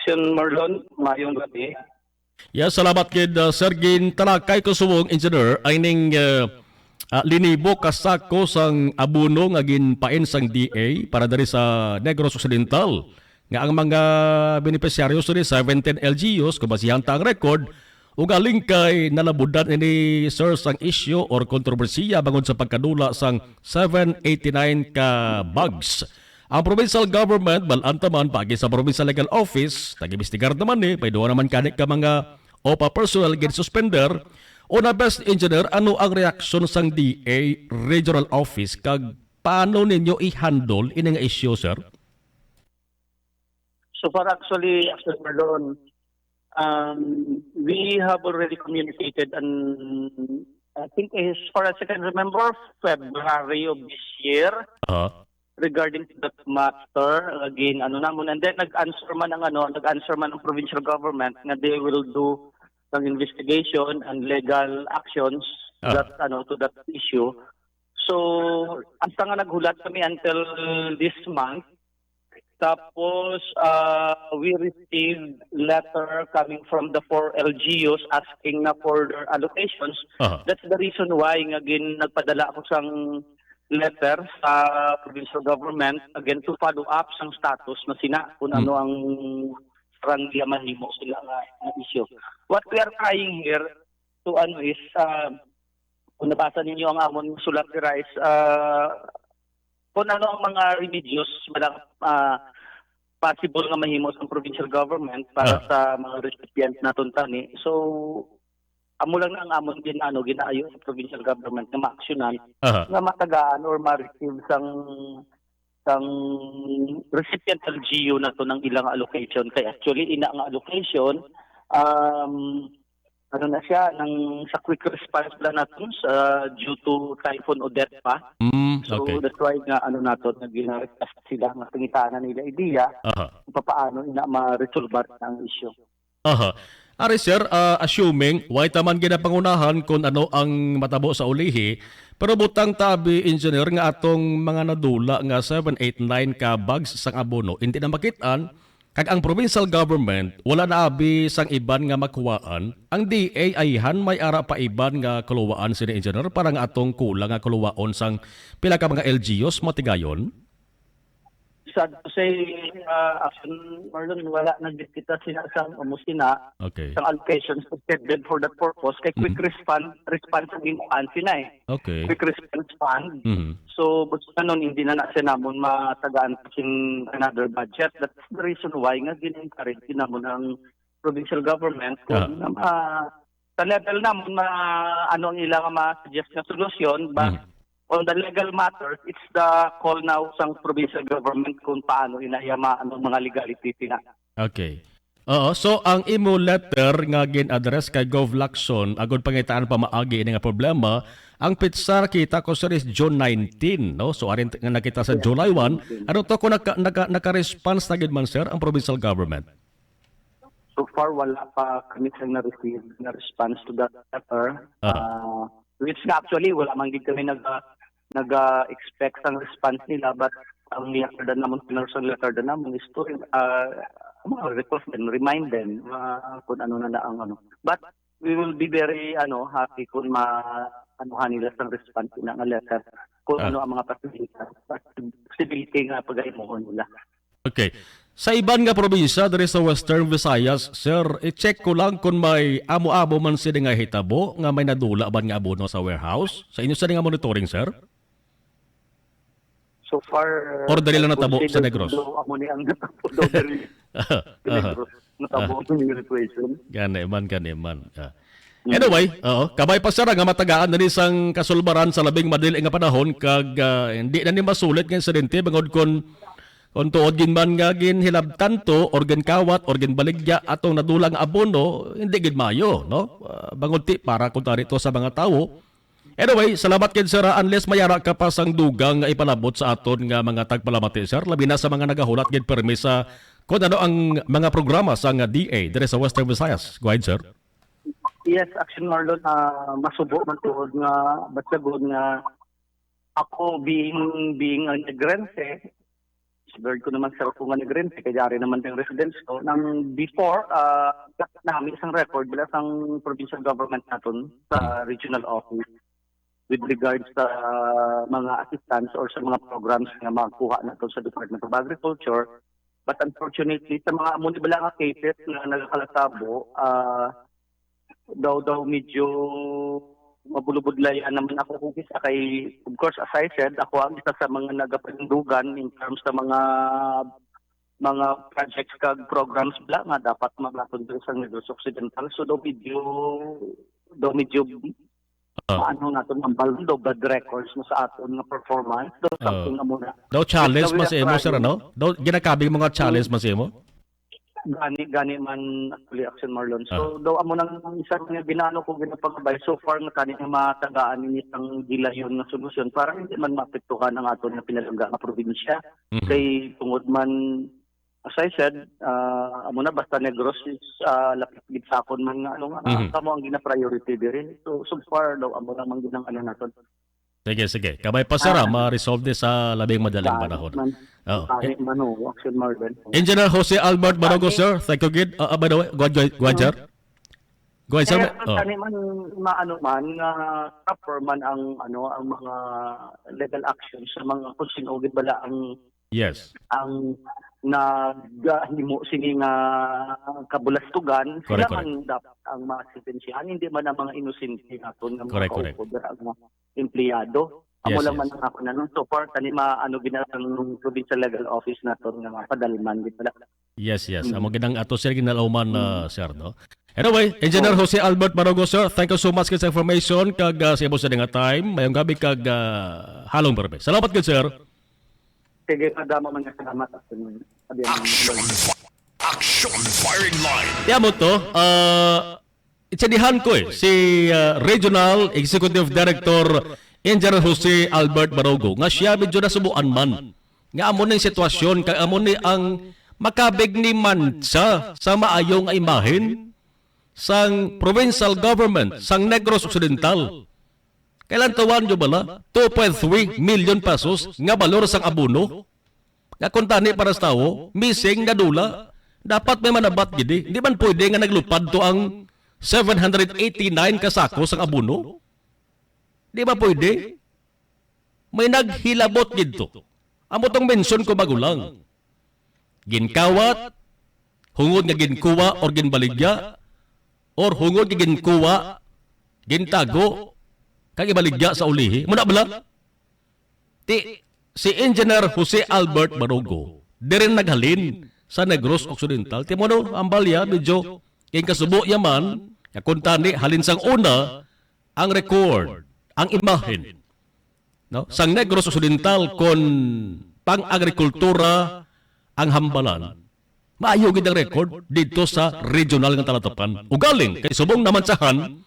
Action Marlon, mayong gabi. Salamat kid Sir Gin talakay ko suwong engineer ay ning linibo kasako sang abuno nga ginpain sang DA para diri sa Negros Occidental nga ang mga beneficiaryo sa 17 LGUs kubasihan ta ang record ug aling kay nalabudan ini sir sang issue or kontrobersiya bangod sa pagkadula sang 789 ka bugs. Ang provincial government balantaman pagi sa provincial legal office tagibistigar naman payduha naman kanik ka mga OPA personnel gin suspender. Una best engineer, ano ang reaksyon sang DA regional office kag paano ninyo i-handle ini nga issue, sir? So far actually, Action Marlon, we have already communicated and I think as far as I can remember, February of this year, regarding to that matter. Again, and then nag-answer man ang provincial government nga they will do some investigation and legal actions to that issue. So hasta nga naghulat kami until this month. Tapos we received letter coming from the 4 LGUs asking na for their allocations. That's the reason why again nagpadala ako sang letter sa provincial government again to follow up sang status na sina kung ano ang strangya mahimo sila nga issue. What we are trying here to is kung nabasa ninyo ang amon sulat dira is kung ano ang mga remedios possible nga mahimo sa provincial government para sa mga recipient naton tani. So amo lang na ang amon ginaayo sa provincial government na ma-actionan nga matagaan or ma-receive sang recipient LGU na to ng ilang allocation. Kaya actually ina ang allocation na siya sa quick response plan natin due to Typhoon Odette pa. So that's why nga nato na gina-request sila nga pangitanan nila idea paano ina ma-resolve ang issue. Ari sir, assuming why taman ginapangunahan kung ano ang matabo sa ulihi, pero butang tabi engineer nga atong mga nadula nga 789 ka bags sang abono, hindi na makitaan, kag ang provincial government wala na abi sang iban nga makuwaan, ang DA ayhan may ara pa iban nga kuluwaan sini engineer para nga atong kulang nga kuluwaon sang pila ka mga LGUs matigayon. Sad to say, Action Marlon, wala nagdikita sila sa umusina sa allocations scheduled for that purpose. Kay quick response ang imuan sina Quick response fund. So, but nun, hindi na siya namon matagaan in another budget. That's the reason why nga gin-encourage namon ang provincial government kung sa level namon ang ilang ma-suggest na solusyon, but on the legal matters, it's the call now sang provincial government kung paano inayama mga legality sila. Okay. So ang imo letter nga gin-address kay Gov Lacson agud pangitaan pa maagi ini nga problema, ang pitsar kita ko sa June 19, no? So arin nga nakita sa July 1, ano to kung naka-response na gid man sir ang provincial government? So far wala pa kami na-receive na response to that letter. Which actually wala man gid kami nag-expect ang response nila, but ang letter na naman, pinarsan letter na naman is to request them, remind them kung ano na ang But we will be very happy kung maanuhan nila sa response na ang letter kung ano ang mga possibility nga pag-imuhon nila. Okay. Sa iban nga probinsya diri sa Western Visayas, sir, i-check ko lang kung may amo-amo man sila nga hitabo nga may nadula ban nga abono sa warehouse. Sa inyo sa nga monitoring, sir? So far, or dali lang natabo sa Negros? Amo ni ang natabo daw dali. Natabo sa situation. Kaneman. Anyway, kabay pa sir nga matagaan na isang kasulbaran sa labing madili nga panahon kag hindi na ni masulit nga insidente bangod kung tuod gin man nga gin hilabtan to or gin kawat or gin baligya atong nadulang abono hindi gid mayo no bangod ti para kuntari to sa mga tawo. Anyway, salamat kid sir unless mayara ka pa sang dugang nga ipalabot sa aton nga mga tagpalamati sir labi na sa mga nagahulat gid permis sa kung ano ang mga programa sa nga DA dire sa Western Visayas. Go ahead sir. Yes, Action Marlon, masubo man tuod nga batsagod nga ako being ang nagrense. discovered ko naman sa kung nag-rent, kaya rin naman yung residence ko. Nang before, namin isang record bila sang provincial government natin sa regional office with regards sa mga assistance or sa mga programs na makuha natin sa Department of Agriculture. But unfortunately, sa mga munibala nga cases na nagkalatabo, daw medyo mabulubudlayan naman ako kung isa kay, of course, as I said, ako ang isa sa mga nagapanindugan in terms sa mga projects kag programs bla nga dapat maglatod sa Negros Occidental. So daw medyo ano natin ang baldo bad records mo sa aton nga performance daw something na muna. Daw challenge mas imo sir ano? Daw ginakabing mga challenge mas imo? Gani man actually Action Marlon. So daw amo nang isa nga ginano ko ginapagabay so far nga kani nga matagaan ni isang gilayon nga solusyon para hindi man maapektuhan ang aton nga pinalangga nga probinsya. Kay tungod man as I said, amo na basta Negros is lapit sa akon man nga ano nga kamo ang gina-priority diri. So far daw amo lang man ginang ano naton. Sige. Kabay pa sir, ma-resolve this sa labing madaling panahon. Action Marlon. Engineer Jose Albert Barogo sir, thank you gid. By the way, go ahead sir. Go ahead sir. Kani man maano man nga proper man ang ano ang mga legal actions sa mga kung sino gid bala ang yes. Ang nagahimo sini nga kabulastugan sila man dapat ang masintensyahan hindi man ang mga inosente naton nga mga empleyado amo lang man ako na nung so far tani maano ginatang provincial legal office naton nga padalman gid pala. Yes. Amo ginang ato sir ginalawman sir no. Anyway, Engineer Jose Albert Barogo sir, thank you so much sa information kag sa imo sa nga time mayong gabi kag halong barbe. Salamat gid sir. Sige, kadama man nga salamat. Action firing line. Kaya mo to, itsadihan ko si Regional Executive Director Engineer Jose Albert Barogo nga siya medyo nasubuan man. Nga amo na yung sitwasyon, kaya amo ni ang makabig ni mansa sa maayong imahin sang provincial government, sang Negros Occidental. Kailan tawan nyo bala? 2.3 million pesos nga balor sang abono. Nga kuntani para sa tao, missing nga dula. Dapat may manabat gidi. Hindi man pwede nga naglupad to ang 789 kasako sang abono. Di ba pwede? May naghilabot gito. Amo tong mention ko bagulang. Ginkawat, hungod nga ginkuwa or ginbaligya, or hungod nga ginkuwa, gintago, kag ibaligya sa ulihi. Muna bala? Si Engineer Jose Albert Barogo, di rin naghalin sa Negros Occidental. Timo no, ang balya, medyo, kayong kasubo yaman, kakuntani, halin sang una, ang record, ang imahin. No? Sang Negros Occidental, kon pang-agrikultura, ang hambalan. Maayo gid ang record dito sa regional nga talatapan. Ugaling, kay subong naman sahan,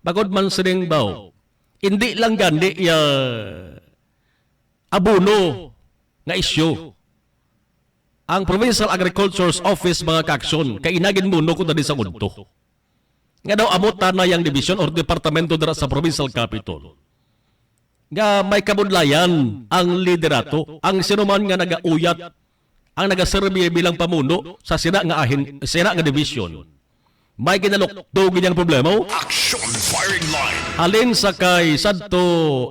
bagod man sining baw, hindi lang gani abono nga isyu. Ang Provincial Agriculture's Office mga kaksyon, kay inagin muno ko dali sa udto. Nga daw amot na yang division or departamento dara sa Provincial Capital. Nga may kabudlayan ang liderato, ang sinuman nga nagauyat, ang nagaserbi bilang pamuno sa sina nga division. May ginalukdo ganyang problema. Action firing line. Alin sa kay Santo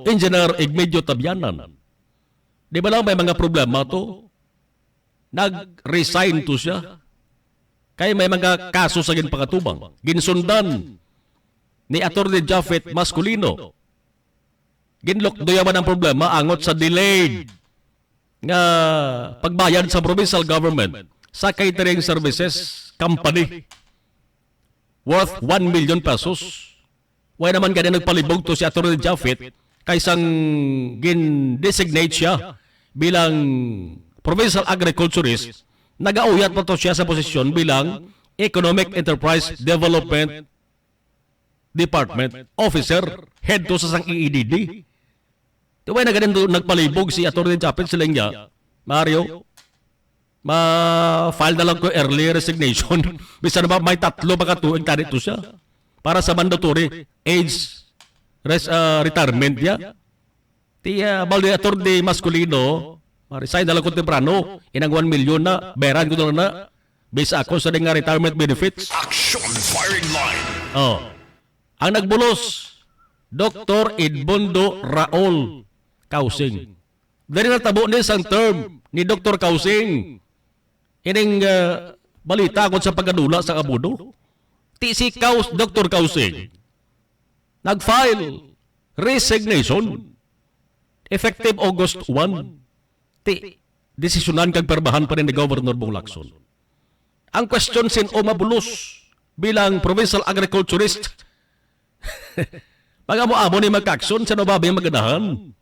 Engineer Igmedio Tabianan. Di ba lang may mga problema to? Nag-resign to siya. Kaya may mga kaso sa ginpakatubang. Ginsundan ni Atty. Japheth Masculino. Ginlukdo yaman ang problema angot sa delayed nga pagbayad sa provincial government sa catering services company worth 1 million pesos. Why naman ganyan nagpalibog to si Atty. Japheth kaysang gin-designate siya bilang provincial agriculturist, nagauyat pa to siya sa posisyon bilang Economic Enterprise Development Department Officer, head to sa sang EEDD. Diba na ganyan nagpalibog si Atty. Japheth sila nga, Mario, ma-file na lang ko early resignation. Bisa na ba may 3 katuig tani to siya para sa mandatory age retirement niya. Ti Atty. Masculino Ma-resign na lang ko temprano. Inang 1 million na. Bayaran ko na. Bisa ako sa nga retirement benefits. Action firing line. Oh. Ang nagbulos, Dr. Edmundo Raul Kausing. Dari natabo ni isang term ni Dr. Kausing. Ining balita ko sa pagkadula sa Abuno. Ti si Dr. Kausing nag-file resignation effective August 1. Ti desisyonan kag perbahan pa rin ni Governor Bong Lacson. Ang question sin o mabulos bilang provincial agriculturist. Pag-amo-amo ni magkakson sa nababi maganahan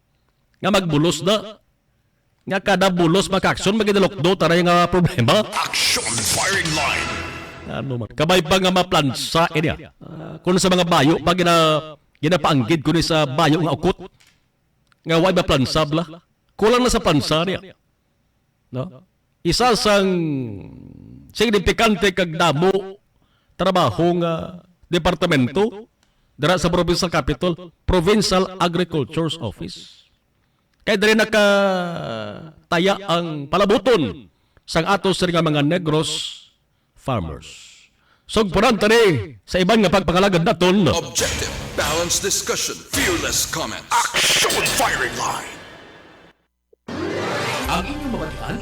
nga magbulos na. Nga kada bulos makakson magidalokdo taray nga problema. Action firing line. Ano man, kabay pa nga maplansa niya. Kung sa mga bayo pag ginapaanggid ko ni sa bayo nga ukot nga way maplansa bla. Kulang na sa plansa niya. No? Isa sang signifikante kag damo trabaho nga departamento dira sa provincial capital, Provincial Agriculture's Office. Kaya dali nakataya ang palabuton sang atos nga mga Negros farmers. Sugpuran tani sa ibang nga pagpangalagad naton. Objective, balanced discussion, fearless comments. Action firing line. Ang inyong mabatian